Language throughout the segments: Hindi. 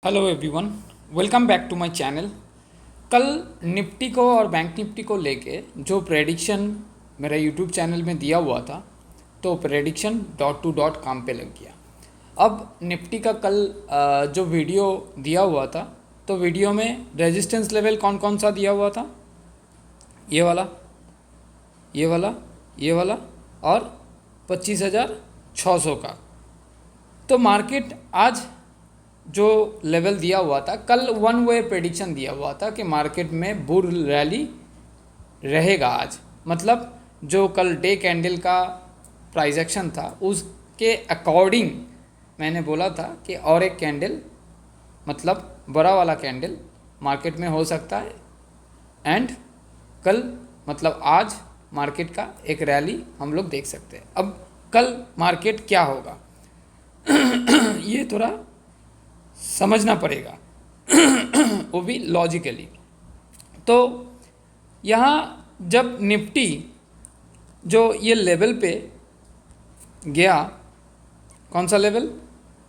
Hello everyone, welcome back to my channel. कल निफ्टी को और बैंक निफ्टी को लेके जो प्रेडिक्शन मेरा यूट्यूब चैनल में दिया हुआ था, तो prediction dot to dot com पे लग गया। अब निफ्टी का कल जो वीडियो दिया हुआ था, तो वीडियो में रेजिस्टेंस लेवल कौन कौन सा दिया हुआ था? ये वाला, ये वाला, ये वाला और 25,600 का। तो मार्केट आज जो लेवल दिया हुआ था, कल वन वे प्रेडिक्शन दिया हुआ था कि मार्केट में बुल रैली रहेगा आज। मतलब जो कल डे कैंडल का प्राइस एक्शन था उसके अकॉर्डिंग मैंने बोला था कि और एक कैंडल, मतलब बड़ा वाला कैंडल मार्केट में हो सकता है। एंड कल मतलब आज मार्केट का एक रैली हम लोग देख सकते हैं। अब कल मार्केट क्या होगा ये थोड़ा समझना पड़ेगा वो भी लॉजिकली। तो यहाँ जब निफ्टी जो ये लेवल पे गया, कौन सा लेवल?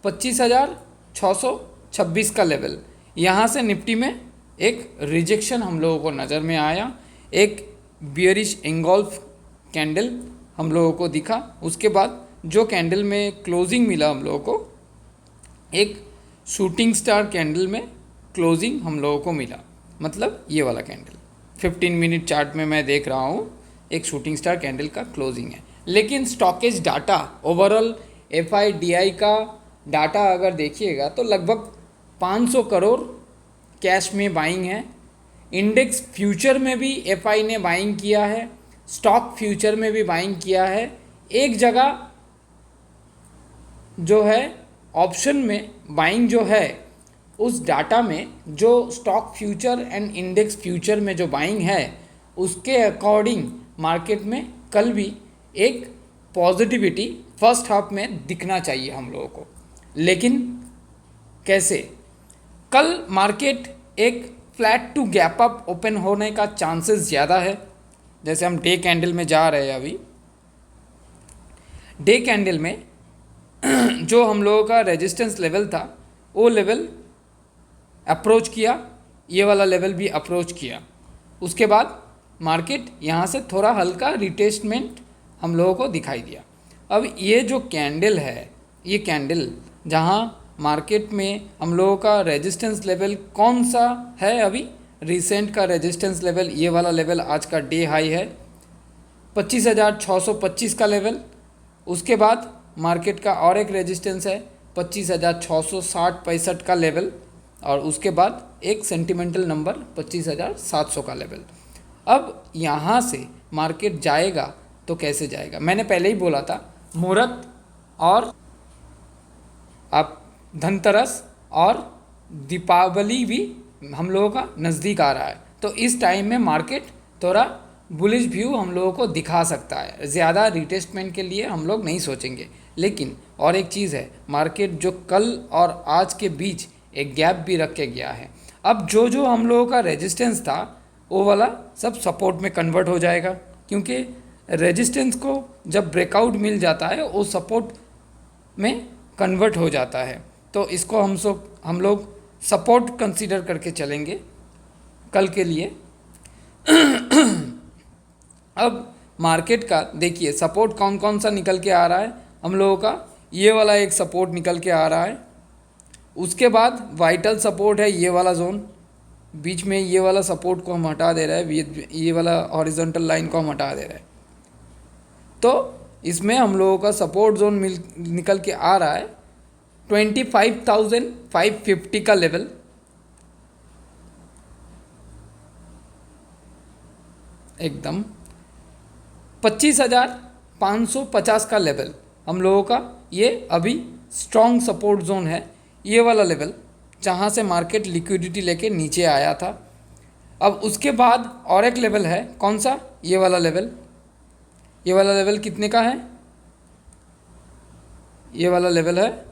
25,626 का लेवल। यहाँ से निफ्टी में एक रिजेक्शन हम लोगों को नज़र में आया, एक बियरिश एंगल्फ कैंडल हम लोगों को दिखा। उसके बाद जो कैंडल में क्लोजिंग मिला हम लोगों को, एक शूटिंग स्टार कैंडल में क्लोजिंग हम लोगों को मिला। मतलब ये वाला कैंडल 15 मिनट चार्ट में मैं देख रहा हूँ, एक शूटिंग स्टार कैंडल का क्लोजिंग है। लेकिन स्टॉकेज डाटा, ओवरऑल FIDI का डाटा अगर देखिएगा तो लगभग 500 करोड़ कैश में बाइंग है। इंडेक्स फ्यूचर में भी FI ने बाइंग किया है, स्टॉक फ्यूचर में भी बाइंग किया है। एक जगह जो है ऑप्शन में बाइंग जो है, उस डाटा में जो stock future and index future में जो बाइंग है, उसके अकॉर्डिंग मार्केट में कल भी एक पॉजिटिविटी फर्स्ट हाफ में दिखना चाहिए हम लोगों को। लेकिन कैसे? कल मार्केट एक flat to gap up open होने का चांसेस ज़्यादा है। जैसे हम डे कैंडल में जा रहे हैं, अभी डे कैंडल में जो हम लोगों का रेजिस्टेंस लेवल था, वो लेवल अप्रोच किया, ये वाला लेवल भी अप्रोच किया। उसके बाद मार्केट यहाँ से थोड़ा हल्का रिटेस्टमेंट हम लोगों को दिखाई दिया। अब ये जो कैंडल है, ये कैंडल जहाँ मार्केट में हम लोगों का रेजिस्टेंस लेवल कौन सा है? अभी रिसेंट का रेजिस्टेंस लेवल, ये वाला लेवल आज का डे हाई है 25,625 का लेवल। उसके बाद मार्केट का और एक रेजिस्टेंस है 25,660-65 का लेवल, और उसके बाद एक सेंटिमेंटल नंबर 25,700 का लेवल। अब यहाँ से मार्केट जाएगा तो कैसे जाएगा? मैंने पहले ही बोला था, मुहूर्त और अब धनतेरस और दीपावली भी हम लोगों का नज़दीक आ रहा है, तो इस टाइम में मार्केट थोड़ा बुलिश व्यू हम लोगों को दिखा सकता है। ज़्यादा रिटेस्टमेंट के लिए हम लोग नहीं सोचेंगे। लेकिन और एक चीज़ है, मार्केट जो कल और आज के बीच एक गैप भी रख के गया है। अब जो जो हम लोगों का रेजिस्टेंस था, वो वाला सब सपोर्ट में कन्वर्ट हो जाएगा, क्योंकि रेजिस्टेंस को जब ब्रेकआउट मिल जाता है वो सपोर्ट में कन्वर्ट हो जाता है। तो इसको हम लोग सपोर्ट कंसीडर करके चलेंगे कल के लिए। अब मार्केट का देखिए सपोर्ट कौन कौन सा निकल के आ रहा है हम लोगों का। ये वाला एक सपोर्ट निकल के आ रहा है। उसके बाद वाइटल सपोर्ट है ये वाला जोन, बीच में ये वाला सपोर्ट को हम हटा दे रहे हैं, ये वाला हॉरिजॉन्टल लाइन को हम हटा दे रहे हैं। तो इसमें हम लोगों का सपोर्ट जोन निकल के आ रहा है 25,550 का लेवल। एकदम 25,550 का लेवल हम लोगों का ये अभी स्ट्रॉन्ग सपोर्ट जोन है। ये वाला लेवल जहाँ से मार्केट लिक्विडिटी लेके नीचे आया था। अब उसके बाद और एक लेवल है, कौन सा? ये वाला लेवल। ये वाला लेवल कितने का है? ये वाला लेवल है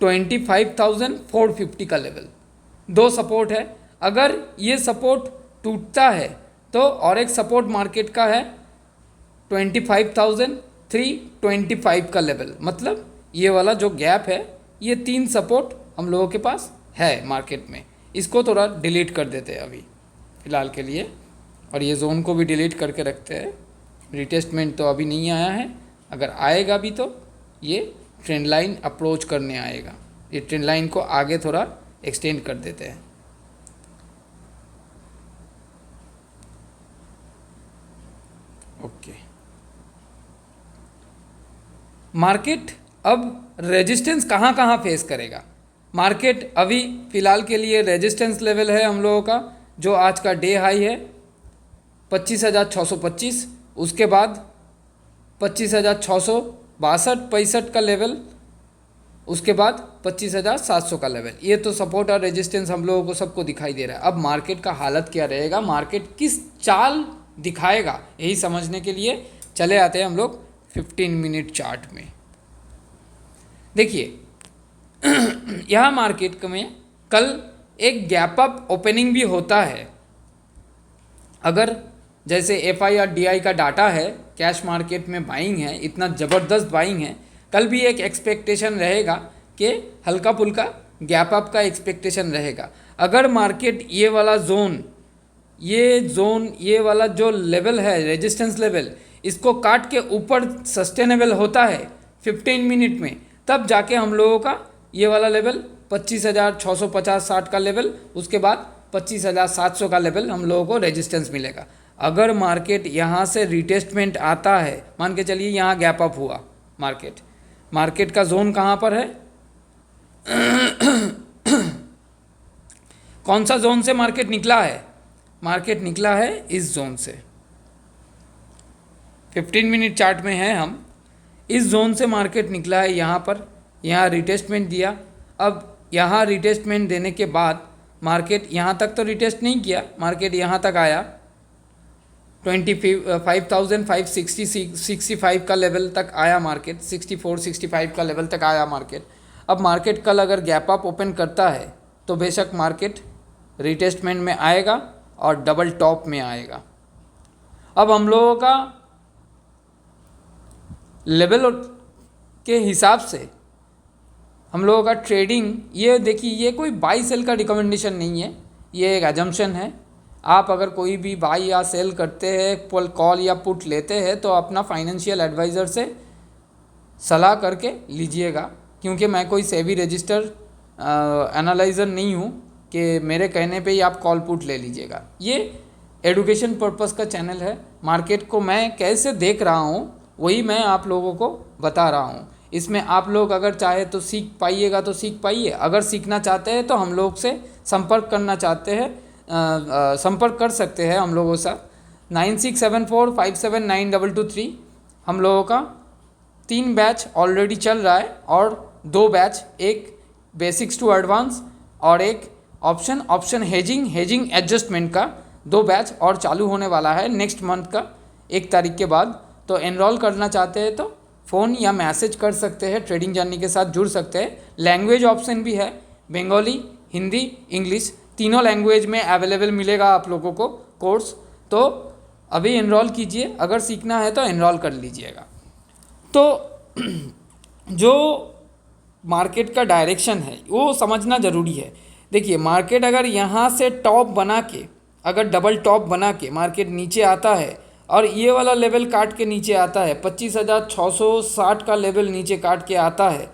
25,450 का लेवल। दो सपोर्ट है। अगर ये सपोर्ट टूटता है तो और एक सपोर्ट मार्केट का है 25,325 का लेवल। मतलब ये वाला जो गैप है, ये तीन सपोर्ट हम लोगों के पास है मार्केट में, इसको थोड़ा डिलीट कर देते हैं अभी फ़िलहाल के लिए, और ये जोन को भी डिलीट करके रखते हैं। रिटेस्टमेंट तो अभी नहीं आया है, अगर आएगा भी तो ये ट्रेंड लाइन अप्रोच करने आएगा। ये ट्रेंड लाइन को आगे थोड़ा एक्सटेंड कर देते हैं। ओके, मार्केट अब रेजिस्टेंस कहाँ कहाँ फेस करेगा। मार्केट अभी फ़िलहाल के लिए रेजिस्टेंस लेवल है हम लोगों का, जो आज का डे हाई है 25,625, उसके बाद 25,662-65 का लेवल, उसके बाद 25,700 का लेवल। ये तो सपोर्ट और रेजिस्टेंस हम लोगों को सबको दिखाई दे रहा है। अब मार्केट का हालत क्या रहेगा, मार्केट किस चाल दिखाएगा, यही समझने के लिए चले आते हैं हम लोग 15 मिनट चार्ट में। देखिए यहाँ मार्केट में कल एक गैप अप ओपनिंग भी होता है। अगर जैसे FI और DI का डाटा है, कैश मार्केट में बाइंग है, इतना ज़बरदस्त बाइंग है, कल भी एक एक्सपेक्टेशन रहेगा कि हल्का फुल्का गैप अप का एक्सपेक्टेशन रहेगा। अगर मार्केट ये वाला जोन ये वाला जो लेवल है रेजिस्टेंस लेवल, इसको काट के ऊपर सस्टेनेबल होता है 15 मिनट में, तब जाके हम लोगों का ये वाला लेवल 25,650-60 का लेवल, उसके बाद 25,700 का लेवल हम लोगों को रेजिस्टेंस मिलेगा। अगर मार्केट यहाँ से रिटेस्टमेंट आता है, मान के चलिए यहाँ गैप अप हुआ, मार्केट का जोन कहाँ पर है कौन सा जोन से मार्केट निकला है, मार्केट निकला है इस जोन से। 15 मिनट चार्ट में है हम, इस जोन से मार्केट निकला है यहाँ पर, यहाँ रिटेस्टमेंट दिया। अब यहाँ रिटेस्टमेंट देने के बाद मार्केट यहाँ तक तो रिटेस्ट नहीं किया, मार्केट यहाँ तक आया 25,565 का लेवल तक आया मार्केट, 64-65 का लेवल तक आया मार्केट। अब मार्केट कल अगर गैप अप ओपन करता है तो बेशक मार्केट रिटेस्टमेंट में आएगा और डबल टॉप में आएगा। अब हम लोगों का लेवल के हिसाब से हम लोगों का ट्रेडिंग, ये देखिए ये कोई बाई सेल का रिकमेंडेशन नहीं है, ये एक अजम्पशन है। आप अगर कोई भी बाई या सेल करते हैं, कॉल या पुट लेते हैं, तो अपना फाइनेंशियल एडवाइज़र से सलाह करके लीजिएगा, क्योंकि मैं कोई सेबी रजिस्टर एनालाइज़र नहीं हूँ कि मेरे कहने पे ही आप कॉल पुट ले लीजिएगा। ये एडुकेशन पर्पस का चैनल है, मार्केट को मैं कैसे देख रहा हूँ वही मैं आप लोगों को बता रहा हूँ। इसमें आप लोग अगर चाहे तो सीख पाइएगा तो सीख पाइए, अगर सीखना चाहते हैं तो हम लोग से संपर्क करना चाहते हैं, संपर्क कर सकते हैं हम लोगों से। 9674579223 हम लोगों का 3 बैच ऑलरेडी चल रहा है, और 2 बैच, एक बेसिक्स टू एडवांस और एक ऑप्शन हेजिंग एडजस्टमेंट का 2 बैच और चालू होने वाला है नेक्स्ट मंथ का 1 तारीख के बाद। तो एनरोल करना चाहते हैं तो फ़ोन या मैसेज कर सकते हैं, ट्रेडिंग जर्नी के साथ जुड़ सकते हैं। लैंग्वेज ऑप्शन भी है, बंगाली, हिंदी, इंग्लिश, तीनों लैंग्वेज में अवेलेबल मिलेगा आप लोगों को कोर्स। तो अभी एनरोल कीजिए, अगर सीखना है तो एनरोल कर लीजिएगा। तो जो मार्केट का डायरेक्शन है वो समझना ज़रूरी है। देखिए मार्केट अगर यहाँ से टॉप बना के, अगर डबल टॉप बना के मार्केट नीचे आता है और ये वाला लेवल काट के नीचे आता है, 25,660 का लेवल नीचे काट के आता है,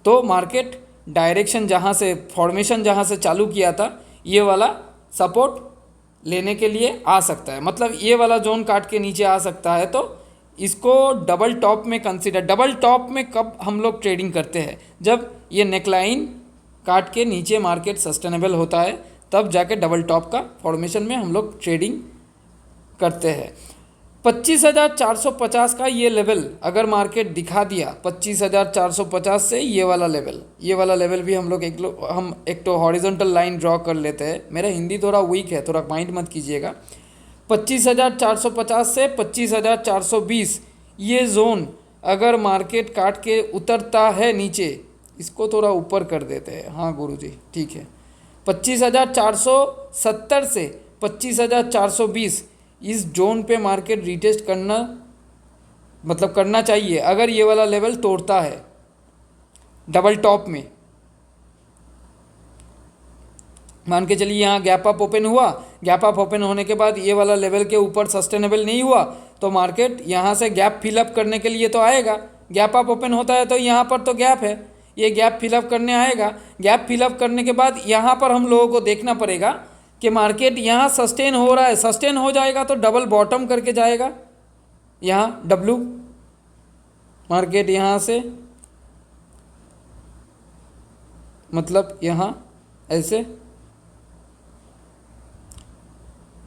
तो मार्केट डायरेक्शन जहाँ से फॉर्मेशन जहाँ से चालू किया था ये वाला सपोर्ट लेने के लिए आ सकता है, मतलब ये वाला जोन काट के नीचे आ सकता है। तो इसको डबल टॉप में कंसीडर, डबल टॉप में कब हम लोग ट्रेडिंग करते हैं, जब ये नेकलाइन काट के नीचे मार्केट सस्टेनेबल होता है, तब जाके डबल टॉप का फॉर्मेशन में हम लोग ट्रेडिंग करते हैं। 25,450 का ये लेवल अगर मार्केट दिखा दिया, 25,450 से ये वाला लेवल भी हम लोग एक तो हॉरिजॉन्टल लाइन ड्रॉ कर लेते हैं। मेरा हिंदी थोड़ा वीक है, थोड़ा माइंड मत कीजिएगा। 25,450 से 25,420 ये जोन अगर मार्केट काट के उतरता है नीचे, इसको थोड़ा ऊपर कर देते हैं, हाँ गुरुजी ठीक है। 25,470 से 25,420 इस जोन पे मार्केट रिटेस्ट करना चाहिए अगर ये वाला लेवल तोड़ता है डबल टॉप में। मान के चलिए यहाँ गैप अप ओपन हुआ, गैप अप ओपन होने के बाद ये वाला लेवल के ऊपर सस्टेनेबल नहीं हुआ तो मार्केट यहाँ से गैप फिलअप करने के लिए तो आएगा। गैप अप ओपन होता है तो यहाँ पर तो गैप है, ये गैप फिलअप करने आएगा। गैप फिलअप करने के बाद यहाँ पर हम लोगों को देखना पड़ेगा कि मार्केट यहाँ सस्टेन हो रहा है, सस्टेन हो जाएगा तो डबल बॉटम करके जाएगा। यहाँ डब्लू मार्केट यहाँ से मतलब यहाँ ऐसे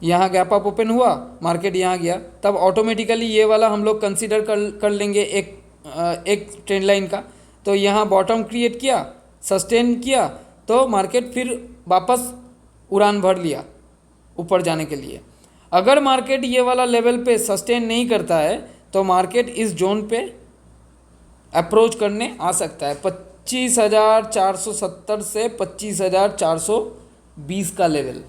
यहाँ गैप अप ओपन हुआ, मार्केट यहाँ गया, तब ऑटोमेटिकली ये वाला हम लोग कंसीडर कर लेंगे एक ट्रेंड लाइन का। तो यहाँ बॉटम क्रिएट किया, सस्टेन किया तो मार्केट फिर वापस उड़ान भर लिया ऊपर जाने के लिए। अगर मार्केट ये वाला लेवल पे सस्टेन नहीं करता है तो मार्केट इस जोन पे अप्रोच करने आ सकता है 25,470 से 25,420 का लेवल।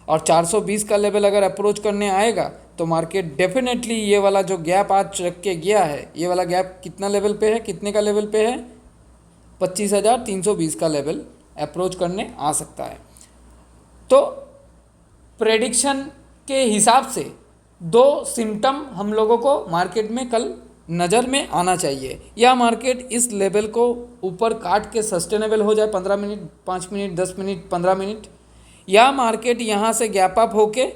और 420 का लेवल अगर अप्रोच करने आएगा तो मार्केट डेफिनेटली ये वाला जो गैप आज रख के गया है, ये वाला गैप कितना लेवल पे है, कितने का लेवल पे है, 25,320 का लेवल अप्रोच करने आ सकता है। तो प्रेडिक्शन के हिसाब से दो सिम्टम हम लोगों को मार्केट में कल नज़र में आना चाहिए। या मार्केट इस लेवल को ऊपर काट के सस्टेनेबल हो जाए 15 मिनट, 5 मिनट, 10 मिनट, 15 मिनट, या मार्केट यहाँ से गैप अप होके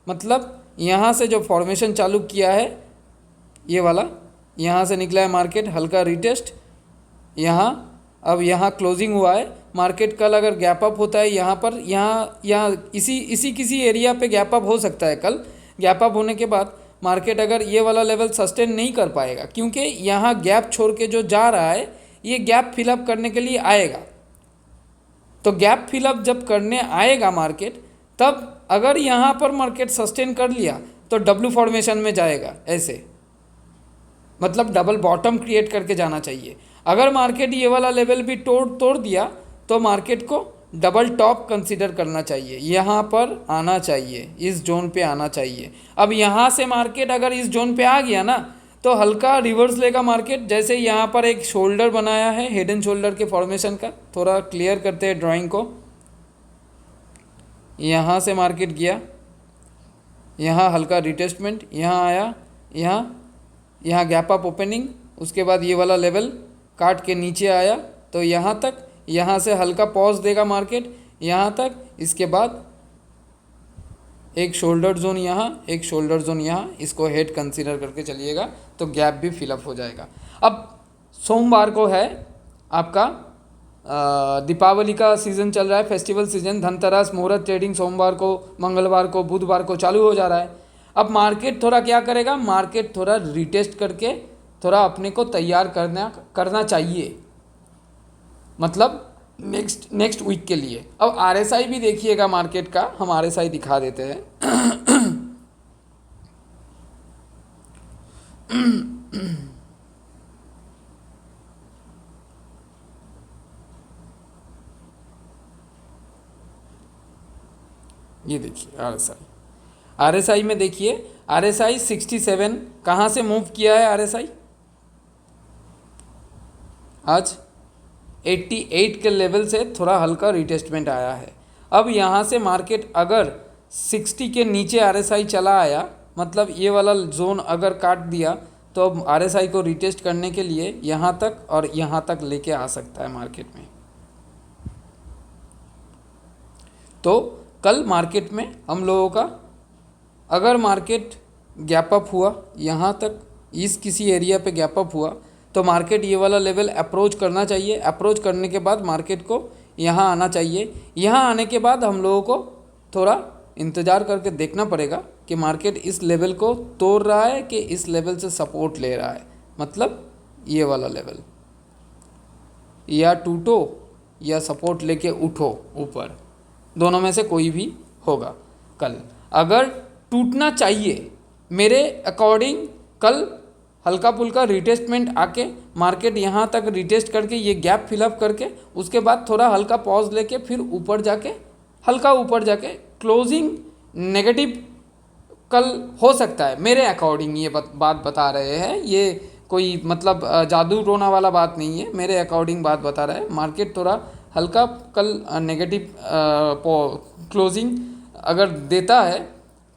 मतलब यहाँ से जो फॉर्मेशन चालू किया है ये वाला, यहाँ से निकला है मार्केट, हल्का रिटेस्ट यहाँ, अब यहाँ क्लोजिंग हुआ है। मार्केट कल अगर गैप अप होता है यहाँ पर, यहाँ इसी किसी एरिया पे गैप अप हो सकता है कल। गैप अप होने के बाद मार्केट अगर ये वाला लेवल सस्टेन नहीं कर पाएगा, क्योंकि यहाँ गैप छोड़ के जो जा रहा है ये गैप फिलअप करने के लिए आएगा। तो गैप फिलअप जब करने आएगा मार्केट, तब अगर यहाँ पर मार्केट सस्टेन कर लिया तो डब्ल्यू फॉर्मेशन में जाएगा ऐसे, मतलब डबल बॉटम क्रिएट करके जाना चाहिए। अगर मार्केट ये वाला लेवल भी तोड़ दिया तो मार्केट को डबल टॉप कंसीडर करना चाहिए, यहाँ पर आना चाहिए, इस जोन पे आना चाहिए। अब यहाँ से मार्केट अगर इस जोन पे आ गया ना तो हल्का रिवर्स लेगा मार्केट। जैसे यहाँ पर एक शोल्डर बनाया है हेड एंड शोल्डर के फॉर्मेशन का, थोड़ा क्लियर करते हैं ड्राइंग को। यहाँ से मार्केट गया, यहाँ हल्का रिटेस्टमेंट, यहाँ आया, यहाँ गैप अप ओपनिंग, उसके बाद ये वाला लेवल काट के नीचे आया तो यहाँ तक, यहाँ से हल्का पॉज देगा मार्केट यहाँ तक, इसके बाद एक शोल्डर जोन यहाँ, एक शोल्डर जोन यहाँ, इसको हेड कंसीडर करके चलिएगा तो गैप भी फिलअप हो जाएगा। अब सोमवार को है आपका दीपावली का सीज़न चल रहा है, फेस्टिवल सीजन, धनतेरस, मुहूर्त ट्रेडिंग सोमवार को, मंगलवार को, बुधवार को चालू हो जा रहा है। अब मार्केट थोड़ा क्या करेगा, मार्केट थोड़ा रिटेस्ट करके थोड़ा अपने को तैयार करना चाहिए, मतलब नेक्स्ट वीक के लिए। अब आरएसआई भी देखिएगा मार्केट का, हम आरएसआई दिखा देते हैं। ये देखिए आरएसआई में देखिए, आरएसआई 67 कहाँ से मूव किया है, आरएसआई आज 88 के लेवल से थोड़ा हल्का रिटेस्टमेंट आया है। अब यहाँ से मार्केट अगर 60 के नीचे आरएसआई चला आया, मतलब ये वाला जोन अगर काट दिया तो अब आरएसआई को रिटेस्ट करने के लिए यहाँ तक और यहाँ तक लेके आ सकता है मार्केट में। तो कल मार्केट में हम लोगों का अगर मार्केट गैप अप हुआ यहाँ तक, इस किसी एरिया पे गैप अप हुआ तो मार्केट ये वाला लेवल अप्रोच करना चाहिए। अप्रोच करने के बाद मार्केट को यहाँ आना चाहिए। यहाँ आने के बाद हम लोगों को थोड़ा इंतज़ार करके देखना पड़ेगा कि मार्केट इस लेवल को तोड़ रहा है कि इस लेवल से सपोर्ट ले रहा है, मतलब ये वाला लेवल, या टूटो या सपोर्ट लेके उठो ऊपर, दोनों में से कोई भी होगा। कल अगर टूटना चाहिए मेरे अकॉर्डिंग, कल हल्का फुल्का रिटेस्टमेंट आके मार्केट यहाँ तक रिटेस्ट करके ये गैप फिलअप करके उसके बाद थोड़ा हल्का पॉज लेके फिर ऊपर जाके, हल्का ऊपर जाके क्लोजिंग नेगेटिव कल हो सकता है मेरे अकॉर्डिंग। ये बात बता रहे हैं, ये कोई मतलब जादू टोना वाला बात नहीं है, मेरे अकॉर्डिंग बात बता रहा है। मार्केट थोड़ा हल्का कल नेगेटिव क्लोजिंग अगर देता है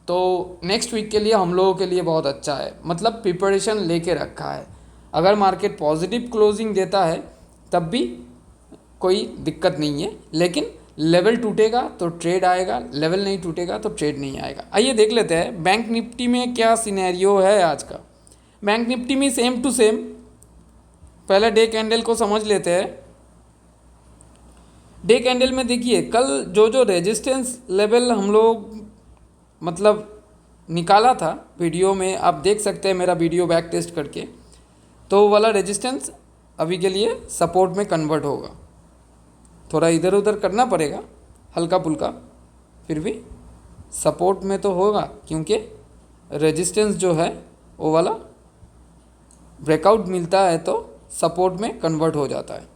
तो नेक्स्ट वीक के लिए हम लोगों के लिए बहुत अच्छा है, मतलब प्रिपरेशन लेके रखा है। अगर मार्केट पॉजिटिव क्लोजिंग देता है तब भी कोई दिक्कत नहीं है, लेकिन लेवल टूटेगा तो ट्रेड आएगा, लेवल नहीं टूटेगा तो ट्रेड नहीं आएगा। आइए देख लेते हैं बैंक निफ्टी में क्या सिनेरियो है आज का। बैंक निफ्टी में सेम टू सेम, पहले डे कैंडल को समझ लेते हैं। डे कैंडल में देखिए कल जो जो रेजिस्टेंस लेवल हम लोग मतलब निकाला था वीडियो में, आप देख सकते हैं मेरा वीडियो बैक टेस्ट करके, तो वो वाला रेजिस्टेंस अभी के लिए सपोर्ट में कन्वर्ट होगा। थोड़ा इधर उधर करना पड़ेगा हल्का फुल्का, फिर भी सपोर्ट में तो होगा, क्योंकि रेजिस्टेंस जो है वो वाला ब्रेकआउट मिलता है तो सपोर्ट में कन्वर्ट हो जाता है।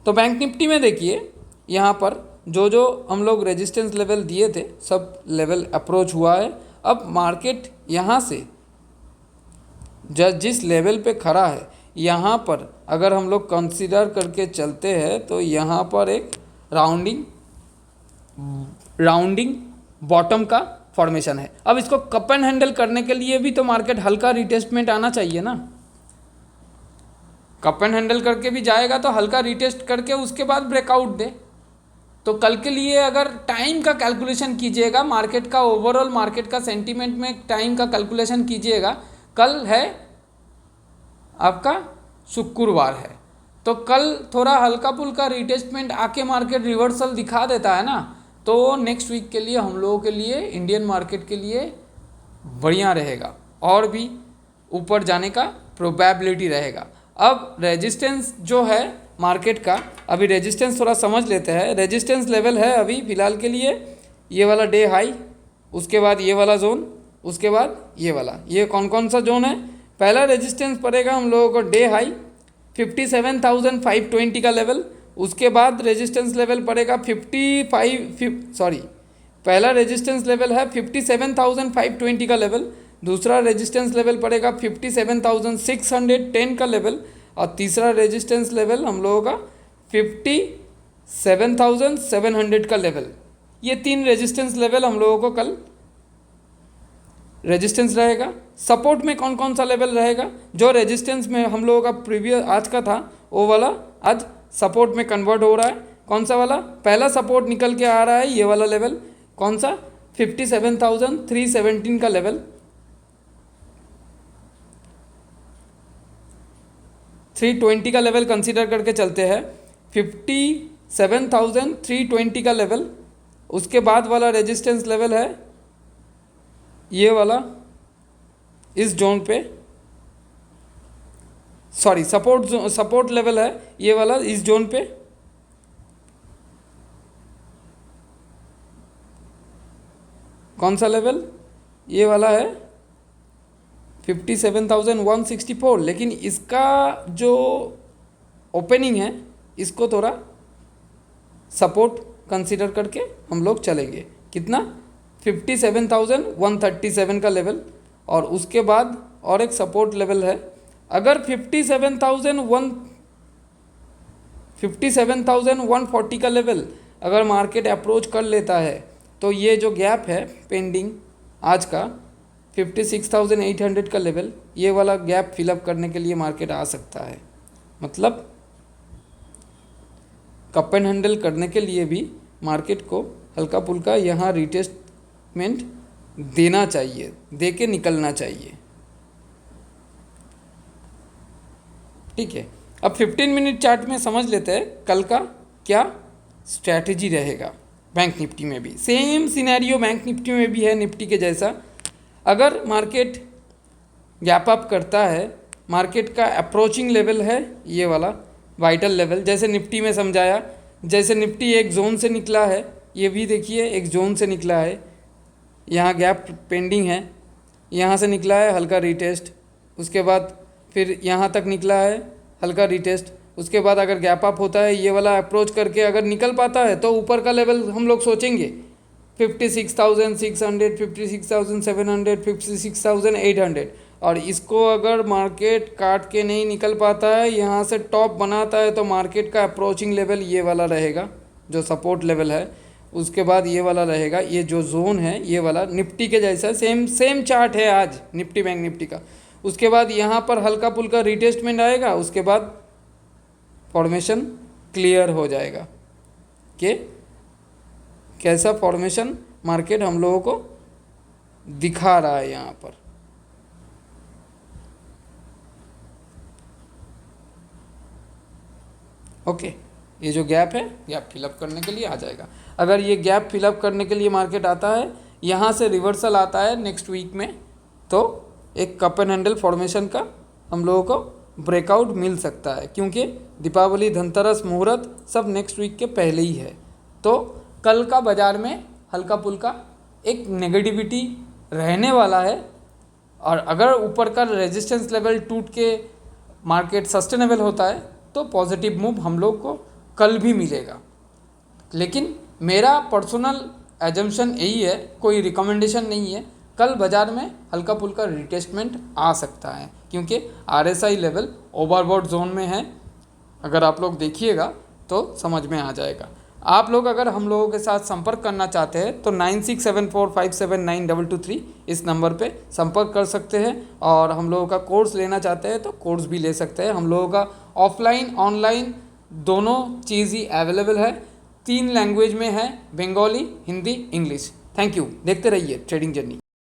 तो बैंक निफ्टी में देखिए यहाँ पर जो जो हम लोग रेजिस्टेंस लेवल दिए थे सब लेवल अप्रोच हुआ है। अब मार्केट यहाँ से जिस लेवल पे खड़ा है यहाँ पर अगर हम लोग कंसीडर करके चलते हैं तो यहाँ पर एक राउंडिंग बॉटम का फॉर्मेशन है। अब इसको कप एंड हैंडल करने के लिए भी तो मार्केट हल्का रिटेस्टमेंट आना चाहिए ना। कप एंड हैंडल करके भी जाएगा तो हल्का रिटेस्ट करके उसके बाद ब्रेकआउट दे। तो कल के लिए अगर टाइम का कैलकुलेशन कीजिएगा, मार्केट का ओवरऑल मार्केट का सेंटीमेंट में टाइम का कैलकुलेशन कीजिएगा, कल है आपका शुक्रवार है, तो कल थोड़ा हल्का फुल्का रिटेस्टमेंट आके मार्केट रिवर्सल दिखा देता है ना, तो नेक्स्ट वीक के लिए हम लोगों के लिए इंडियन मार्केट के लिए बढ़िया रहेगा और भी ऊपर जाने का प्रोबेबिलिटी रहेगा। अब रेजिस्टेंस जो है मार्केट का, अभी रेजिस्टेंस थोड़ा समझ लेते हैं। रेजिस्टेंस लेवल है अभी फ़िलहाल के लिए ये वाला डे हाई, उसके बाद ये वाला जोन, उसके बाद ये वाला, ये कौन कौन सा जोन है। पहला रेजिस्टेंस पड़ेगा हम लोगों को डे हाई 57,520 का लेवल, उसके बाद रेजिस्टेंस लेवल पड़ेगा पहला रेजिस्टेंस लेवल है 57,520 का लेवल, दूसरा रेजिस्टेंस लेवल पड़ेगा 57,610 का लेवल, और तीसरा रेजिस्टेंस लेवल हम लोगों का 57,700 का लेवल। ये तीन रेजिस्टेंस लेवल हम लोगों को कल रेजिस्टेंस रहेगा। सपोर्ट में कौन कौन सा लेवल रहेगा, जो रेजिस्टेंस में हम लोगों का प्रीवियस आज का था वो वाला आज सपोर्ट में कन्वर्ट हो रहा है। कौन सा वाला, पहला सपोर्ट निकल के आ रहा है ये वाला लेवल, कौन सा 57,317 का लेवल, 320 का लेवल कंसीडर करके चलते हैं, 57,320 का लेवल। उसके बाद वाला रेजिस्टेंस लेवल है ये वाला, इस जोन पे सपोर्ट लेवल है ये वाला इस जोन पे, कौन सा लेवल, ये वाला है 57,164। लेकिन इसका जो ओपनिंग है इसको थोड़ा सपोर्ट कंसीडर करके हम लोग चलेंगे। कितना, 57,137 का लेवल, और उसके बाद और एक सपोर्ट लेवल है। अगर 57,140 का लेवल अगर मार्केट अप्रोच कर लेता है तो ये जो गैप है पेंडिंग आज का 56,800 का लेवल, ये वाला गैप फिलअप करने के लिए मार्केट आ सकता है। मतलब कप एंड हैंडल करने के लिए भी मार्केट को हल्का फुल्का यहाँ रिटेस्टमेंट देना चाहिए, दे के निकलना चाहिए। ठीक है, अब 15 मिनट चार्ट में समझ लेते हैं कल का क्या स्ट्रैटेजी रहेगा। बैंक निफ्टी में भी सेम सिनेरियो बैंक निफ्टी में भी है निफ्टी के जैसा। अगर मार्केट गैप अप करता है, मार्केट का अप्रोचिंग लेवल है ये वाला वाइटल लेवल, जैसे निफ्टी में समझाया, जैसे निफ्टी एक जोन से निकला है, ये भी देखिए एक जोन से निकला है, यहाँ गैप पेंडिंग है, यहाँ से निकला है हल्का रिटेस्ट, उसके बाद फिर यहाँ तक निकला है हल्का रिटेस्ट, उसके बाद अगर गैप अप होता है ये वाला अप्रोच करके अगर निकल पाता है तो ऊपर का लेवल हम लोग सोचेंगे 56,600, 56,700, 56,800, और इसको अगर मार्केट काट के नहीं निकल पाता है, यहाँ से टॉप बनाता है, तो मार्केट का अप्रोचिंग लेवल ये वाला रहेगा जो सपोर्ट लेवल है। उसके बाद ये वाला रहेगा, ये जो जोन है ये वाला निफ्टी के जैसा सेम सेम चार्ट है आज निफ्टी बैंक निफ्टी का। उसके बाद यहाँ पर हल्का पुल्का रिटेस्टमेंट आएगा, उसके बाद फॉर्मेशन क्लियर हो जाएगा कि कैसा फॉर्मेशन मार्केट हम लोगों को दिखा रहा है यहाँ पर। ओके, ये जो गैप है, गैप फिलअप करने के लिए आ जाएगा। अगर ये गैप फिलअप करने के लिए मार्केट आता है, यहाँ से रिवर्सल आता है नेक्स्ट वीक में, तो एक कप एंड हैंडल फॉर्मेशन का हम लोगों को ब्रेकआउट मिल सकता है, क्योंकि दीपावली, धनतेरस, मुहूर्त सब नेक्स्ट वीक के पहले ही है। तो कल का बाज़ार में हल्का पुल्का एक नेगेटिविटी रहने वाला है, और अगर ऊपर का रेजिस्टेंस लेवल टूट के मार्केट सस्टेनेबल होता है तो पॉजिटिव मूव हम लोग को कल भी मिलेगा। लेकिन मेरा पर्सनल एजम्पशन यही है, कोई रिकमेंडेशन नहीं है। कल बाज़ार में हल्का फुल्का रिटेस्टमेंट आ सकता है, क्योंकि RSI लेवल ओवरबॉट जोन में है। अगर आप लोग देखिएगा तो समझ में आ जाएगा। आप लोग अगर हम लोगों के साथ संपर्क करना चाहते हैं तो 9674579223 इस नंबर पे संपर्क कर सकते हैं, और हम लोगों का कोर्स लेना चाहते हैं तो कोर्स भी ले सकते हैं। हम लोगों का ऑफलाइन ऑनलाइन दोनों चीज़ ही अवेलेबल है। 3 लैंग्वेज में है, Bengali, Hindi, English. Thank you. देखते रहिए ट्रेडिंग जर्नी।